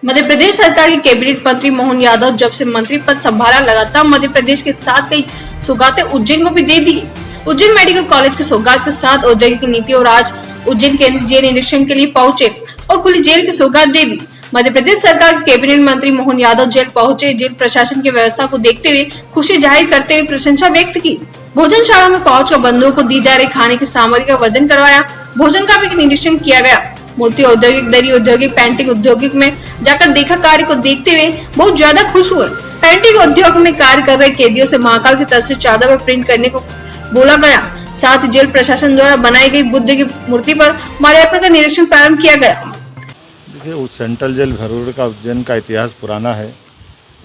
मध्य प्रदेश सरकार के कैबिनेट मंत्री मोहन यादव जब से मंत्री पद संभाला, लगातार मध्य प्रदेश के साथ कई सौगातें उज्जैन को भी दे दी। उज्जैन मेडिकल कॉलेज की सौगात के साथ औद्योगिक नीति और आज उज्जैन केंद्रीय जेल निरीक्षण के लिए पहुंचे और खुली जेल की सौगात दे दी। मध्य प्रदेश सरकार के कैबिनेट मंत्री मोहन यादव जेल पहुंचे, जेल प्रशासन की व्यवस्था को देखते हुए खुशी जाहिर करते हुए प्रशंसा व्यक्त की। भोजनशाला में पहुंचकर बंधुओं को दी जा रही खाने की सामग्री का वजन करवाया, भोजन का भी निरीक्षण किया गया। मूर्ति औद्योगिक, दरी औद्योगिक, पेंटिंग उद्योगिक में जाकर देखा, कार्य को देखते हुए बहुत ज्यादा खुश हुए। पेंटिंग उद्योग में कार्य कर रहे कैदियों से महाकाल की तस्वीर चादर पर प्रिंट करने को बोला गया। साथ ही जेल प्रशासन द्वारा बनाई गई बुद्ध की मूर्ति पर माल्यार्पण का निरीक्षण प्रारंभ किया गया। देखिए, सेंट्रल जेल भरूच का उज्जैन का इतिहास पुराना है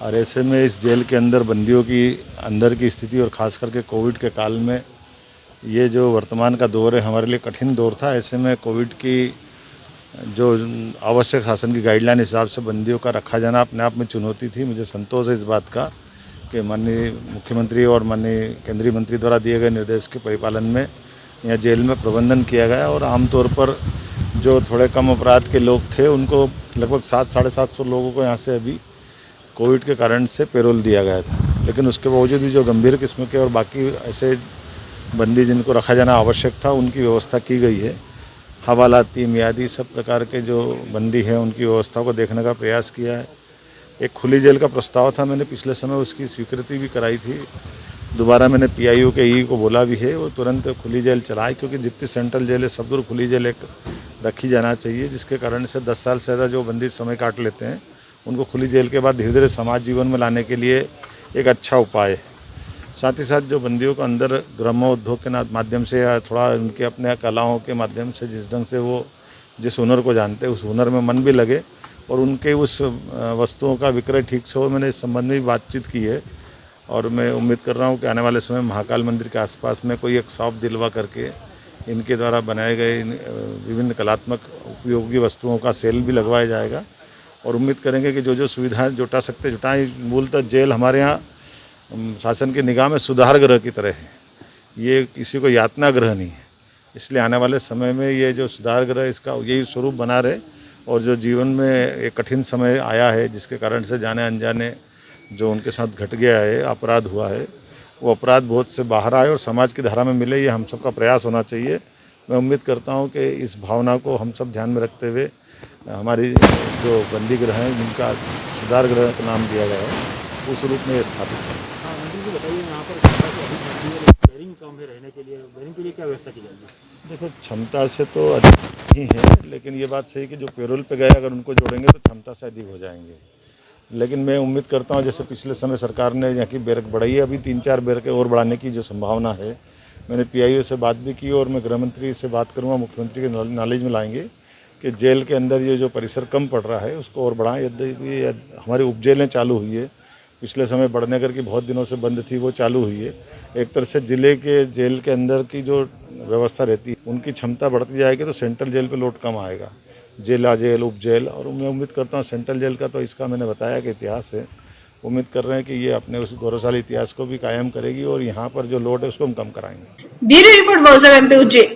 और ऐसे में इस जेल के अंदर बंदियों की अंदर की स्थिति और ख़ास करके कोविड के काल में ये जो वर्तमान का दौर है हमारे लिए कठिन दौर था। ऐसे में कोविड की जो आवश्यक शासन की गाइडलाइन हिसाब से बंदियों का रखा जाना अपने आप में चुनौती थी। मुझे संतोष है इस बात का कि माननीय मुख्यमंत्री और माननीय केंद्रीय मंत्री द्वारा दिए गए निर्देश के परिपालन में यहाँ जेल में प्रबंधन किया गया और आमतौर पर जो थोड़े कम अपराध के लोग थे उनको लगभग 700-750 लोगों को यहाँ से अभी कोविड के कारण से पेरोल दिया गया था। लेकिन उसके बावजूद भी जो गंभीर किस्म के और बाकी ऐसे बंदी जिनको रखा जाना आवश्यक था उनकी व्यवस्था की गई है। हवालाती, मियादी सब प्रकार के जो बंदी हैं उनकी व्यवस्था को देखने का प्रयास किया है। एक खुली जेल का प्रस्ताव था, मैंने पिछले समय उसकी स्वीकृति भी कराई थी। दोबारा मैंने पीआईओ के ई को बोला भी है, वो तुरंत खुली जेल चलाए, क्योंकि जितनी सेंट्रल जेल है सब दूर खुली जेल एक रखी जाना चाहिए, जिसके कारण से 10 साल से ज़्यादा जो बंदी समय काट लेते हैं उनको खुली जेल के बाद धीरे धीरे समाज जीवन में लाने के लिए एक अच्छा उपाय है। साथ ही साथ जो बंदियों को अंदर ग्रामोद्योग के माध्यम से या थोड़ा उनके अपने कलाओं के माध्यम से जिस ढंग से वो जिस हुनर को जानते हैं उस हुनर में मन भी लगे और उनके उस वस्तुओं का विक्रय ठीक से हो, मैंने इस संबंध में भी बातचीत की है। और मैं उम्मीद कर रहा हूँ कि आने वाले समय महाकाल मंदिर के आसपास में कोई एक शॉप दिलवा करके इनके द्वारा बनाए गए विभिन्न कलात्मक उपयोगी वस्तुओं का सेल भी लगवाया जाएगा और उम्मीद करेंगे कि जो जो सुविधाएं जुटा सकते जुटाएं। मूलतः जेल हमारे यहाँ शासन की निगाह में सुधार गृह की तरह है, ये किसी को यातना गृह नहीं है। इसलिए आने वाले समय में ये जो सुधार गृह इसका यही स्वरूप बना रहे और जो जीवन में एक कठिन समय आया है जिसके कारण से जाने अनजाने जो उनके साथ घट गया है, अपराध हुआ है, वो अपराध बोध से बाहर आए और समाज की धारा में मिले, ये हम सब का प्रयास होना चाहिए। मैं उम्मीद करता हूँ कि इस भावना को हम सब ध्यान में रखते हुए हमारी जो बंदी गृह हैं जिनका सुधार गृह का नाम दिया गया है उस रूप में स्थापित करें। हाँ, मंत्री जी बताइए, यहाँ पर क्षमता से अधिक बंदी है, बेरिंग कम है, रहने के लिए क्या व्यवस्था की जाएगी? देखो, क्षमता से तो अधिक ही है, लेकिन ये बात सही कि जो पेरोल पे गए अगर उनको जोड़ेंगे तो क्षमता से अधिक हो जाएंगे। लेकिन मैं उम्मीद करता हूँ जैसे पिछले समय सरकार ने यहाँ की बैरक बढ़ाई है, अभी 3-4 बैरकें और बढ़ाने की जो संभावना है। मैंने पीआईओ से बात भी की और मैं गृह मंत्री से बात करूँगा, मुख्यमंत्री के नॉलेज में लाएंगे कि जेल के अंदर ये जो परिसर कम पड़ रहा है उसको और बढ़ाएं। यद्यपि हमारी उपजेलें चालू हुई है, पिछले समय बढ़ने की बहुत दिनों से बंद थी, वो चालू हुई है। एक तरह से जिले के जेल के अंदर की जो व्यवस्था रहती है उनकी क्षमता बढ़ती जाएगी तो सेंट्रल जेल पे लोड कम आएगा, जिला जेल, उप जेल। और मैं उम्मीद करता हूँ सेंट्रल जेल का तो इसका मैंने बताया कि इतिहास है, उम्मीद कर रहे हैं कि ये अपने उस गौरवशाली इतिहास को भी कायम करेगी और यहाँ पर जो लोड है उसको हम कम कराएंगे। Bureau report, Ujjain.